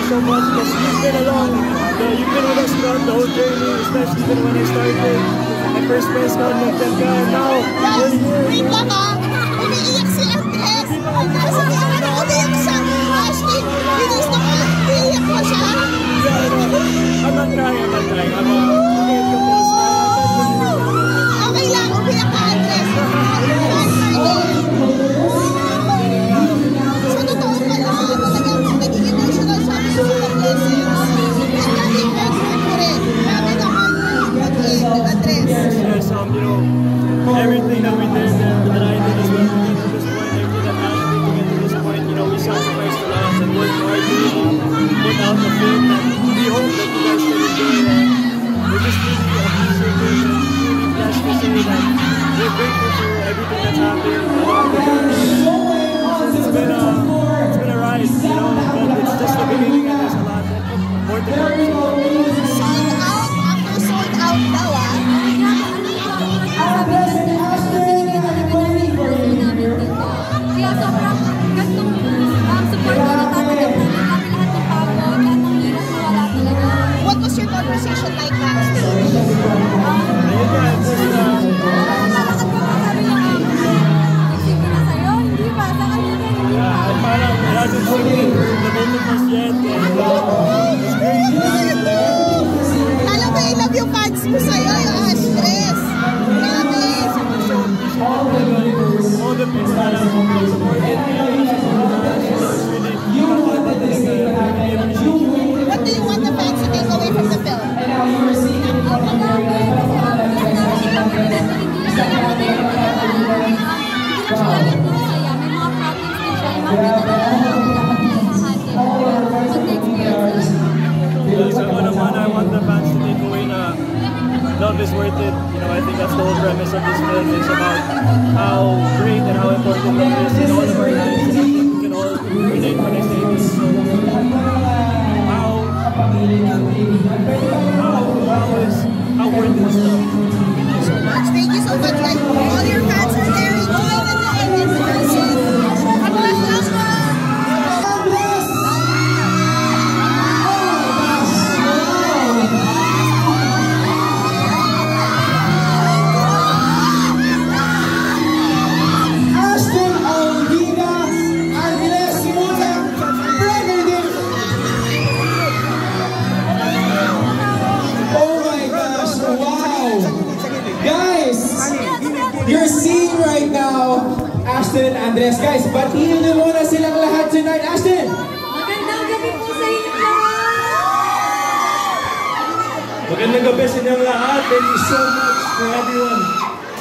so much because you've been along. You've been with us throughout the whole journey, especially even when I started my first press con with Temka. And now, wait lang ha! Umiiyak si Andres! Nasa ano, umiiyak siya! Ashley, bilis naman! Umiiyak mo siya! I'm not crying. I'm okay lang, umiiyak ka Andres! So totoo ka lang, talagang naging emotional siya sa mga blessings. And naging effort mo rin. Marami naman mag-aid with Andres. Yes, everything that we did, that I did as well to get to this point, everything that Ashley did to get to this point, we sacrificed a lot and worked hard to put out the film that we hope that you guys can enjoy. We're just really appreciative and really blessed to say that we're grateful for everything that's happened along the journey. It's been a ride, but it's just the beginning and there's a lot more to come. Sold out after sold out daw kaya sobrang gastong support na natatanggap namin kami lahat ng pagod, lahat ng hirap na wala talaga. What was your conversation like backstage? Malakad ko pa sabi niya, nagsige na sa'yo, hindi ba? Sa kanya na, hindi ba? Parang it hasn't seen the moment was yet and it's crazy. Alam mo, I love yung fans ko sa'yo, yung Ashley. Grabe! All the people that have supported me, what do you want the fans to take away from the film? I want the fans to take away love is worth it. I think that's the whole premise of this film. It's about how great and how important love is in all of our lives. And I think we can all relate when I say this. So, how worth it is love. Thank you so much. Thank you so much. Like, all your fans are there enjoying the live in person. You're seeing right now Ashton and Andres. Guys, batiin niyo muna silang lahat tonight. Ashton! Magandang gabi po sa inyo lahat! Magandang gabi sa inyong lahat. Thank you so much for everyone.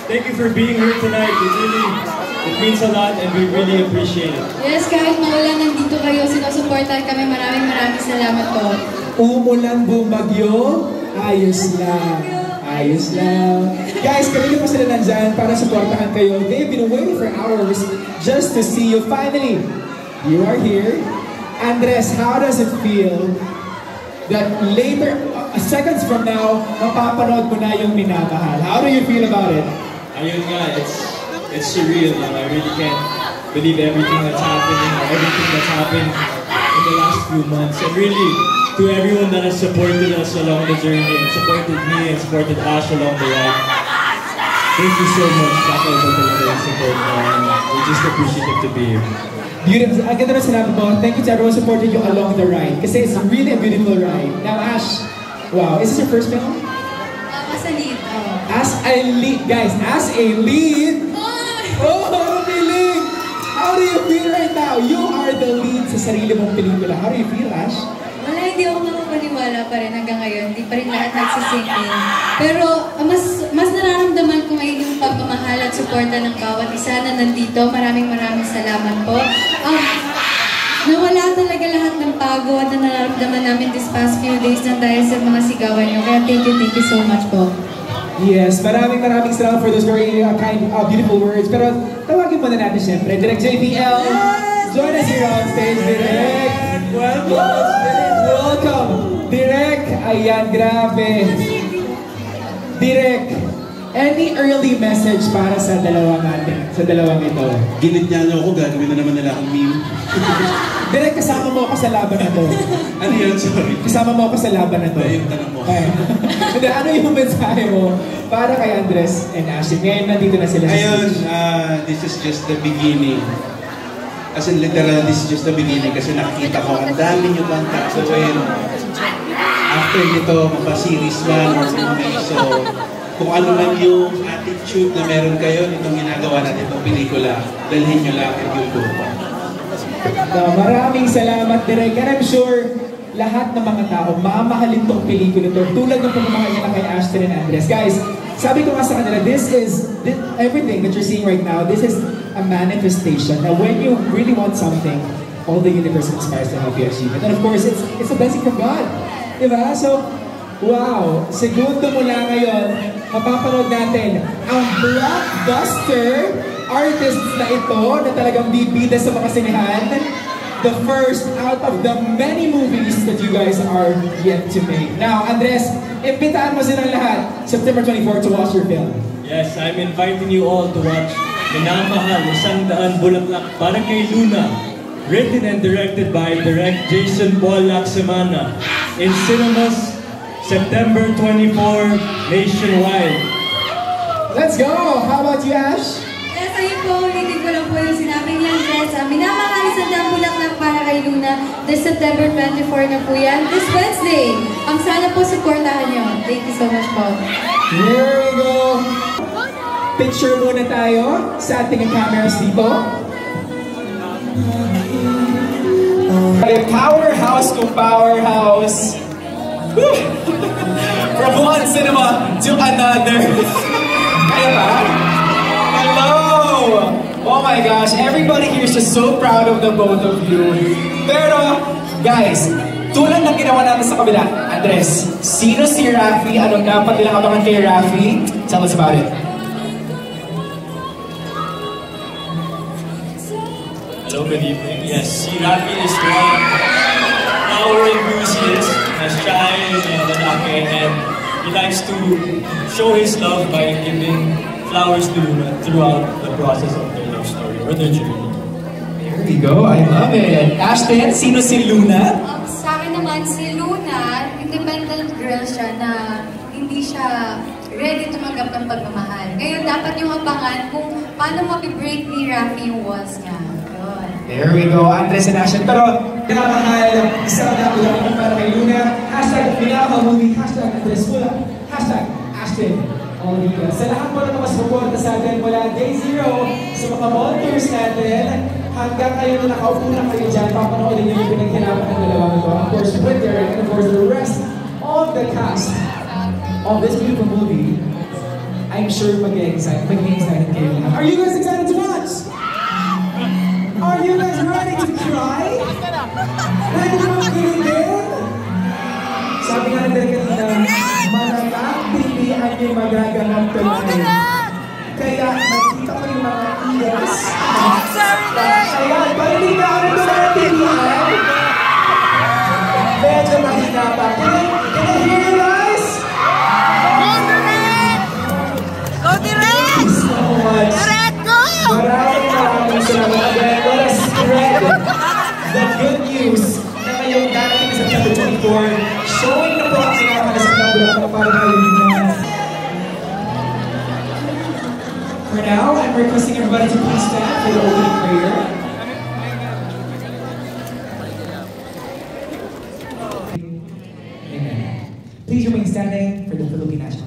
Thank you for being here tonight. It means a lot and we really appreciate it. Yes, kahit maulan, nandito kayo. Sinusuportahan kami. Maraming salamat po. Umulan bumagyo? Ayos lang. Ayos lang. Guys, kanina pa sila nandyan para supportahan kayo. They've been waiting for hours just to see you. Finally, you are here. Andres, how does it feel that later, seconds from now, mapapanood mo na yung Minamahal? How do you feel about it? Ayun nga, it's surreal. I really can't believe everything that's happening, everything that's happened in the last few months. And really, to everyone that has supported us along the journey and supported me and supported Ash along the ride, thank you so much. We're just appreciative to be here. Beautiful. Ang ganda na sinabi mo. Thank you to everyone supporting you along the ride. Kasi it's really a beautiful ride. Now, Ash, wow, is this your first film? As a lead. As a lead, guys, as a lead. Oh, feeling! How do you feel right now? You are the lead sa sarili mong pelikula. How do you feel, Ash? Wala, hindi ako makapaniwala pa rin hanggang ngayon. Hindi pa rin lahat nagsisink in. Pero mas nararamdaman ko ngayon yung pagmamahal at suporta ng bawat isa na nandito. Maraming salamat po. Nawala talaga lahat ng pagod na nararamdaman namin this past few days na dahil sa mga sigawan nyo. Kaya thank you so much po. Yes, maraming salamat for those very kind, beautiful words. Pero tawagin muna natin siyempre, Direk JPL. Join us here on stage, Direk. Welcome, Direk. Ayan, grabe. Direk, any early message para sa dalawang ito? Ginit niya ako, gagawin na naman nila akong meme. Direk, kasama mo ako sa laban na to. Ano yun? Sorry. Kasama mo ako sa laban na to. Yung tanong mo. Hindi, ano yung mensahe mo para kay Andres and Ashley? Ngayon, nandito na sila sa Ayun, stage. this is just the beginning. As in literal, this is just the beginning kasi nakikita ko ang dami nyo bang kakasuin. After nito, mapa-series 1 or movie. So, kung ano lang yung attitude na meron kayo nitong ginagawa natin itong pelikula, dalhin nyo lang and you'll go. Maraming salamat, Direk. And I'm sure lahat ng mga tao mamahalin tong pelikula to. Tulad ng pagmamahal nila kay Ashton and Andres. Guys, sabi ko nga sa kanila, everything that you're seeing right now, this is a manifestation. Now, when you really want something, all the universe conspires to help you achieve it. And of course, it's a blessing from God. Diba? So, wow, segundo mula ngayon, mapapanood natin ang blockbuster artists na ito na talagang bibida sa mga sinehan. The first out of the many movies that you guys are yet to make. Now, Andres, imbitahan mo silang lahat September 24 to watch your film. Yes, I'm inviting you all to watch Minamahal, 100 Bulaklak para kay Luna. Written and directed by Direct Jason Paul Lacsemana. In cinemas, September 24, nationwide. Let's go! How about you, Ash? Yes, ayun po, ulitin ko lang po yung sinabi ni Andres. Minamahal, 100 Bulaklak para kay Luna. This September 24 na po yan. This Wednesday. Sana po supportahan nyo. Thank you so much po. Here we go! Picture muna tayo sa ating cameras dito. Powerhouse kung powerhouse. From one cinema to another. Kaya ba? Hello! Oh my gosh, everybody here is just so proud of the both of you. Pero, guys, tulad ng ginawa natin sa kabila, Andres, sino si Rafi? Anong dapat nilang abangan kay Rafi? Tell us about it. Hello, good evening. Yes, si Rafi is one power enthusiast, a shy lalaki, and he likes to show his love by giving flowers to Luna throughout the process of their love story or their journey. There we go, I love it. Ashton, sino si Luna? Sa akin naman, si Luna, independent girl siya na hindi siya ready tumanggap ng pagmamahal. Ngayon, dapat yung abangan kung paano mapibreak ni Rafi yung walls niya. There we go, Andres and Ashton. Pero, minamahal, isang dapat para kay Luna. Hashtag minamahal movie, hashtag Andres Mula, hashtag Ashton. Sa lahat po na masuporta sa atin mula day 0 sa mga volunteers natin, hanggang kayo na nakaupo na kayo dyan, papanoodin niyo yung pinaghirapan ng dalawang ito. Of course, Twitter, and of course, the rest of the cast of this beautiful movie. I'm sure mag-excited kayo lahat. Are you guys excited to watch? Are you guys ready to cry? Ready to mag-iligin? Sabi nga natin kanina, mananatilian yung magaganap tonight. Kaya nakita ko yung mga iyas. Kaya balik na ako mananatilian. Medyo mahina pa. Can I hear you guys? Go direct! Thank you so much. Direct, go! Maraming salamat again. Let us spread the good news na ngayong darating sa September 24, showing na po ang sinama na sa Bulaklak para kayo Luna. For now, I'm requesting everybody to please stand for the opening prayer. Amen. Please remain standing for the Philippine National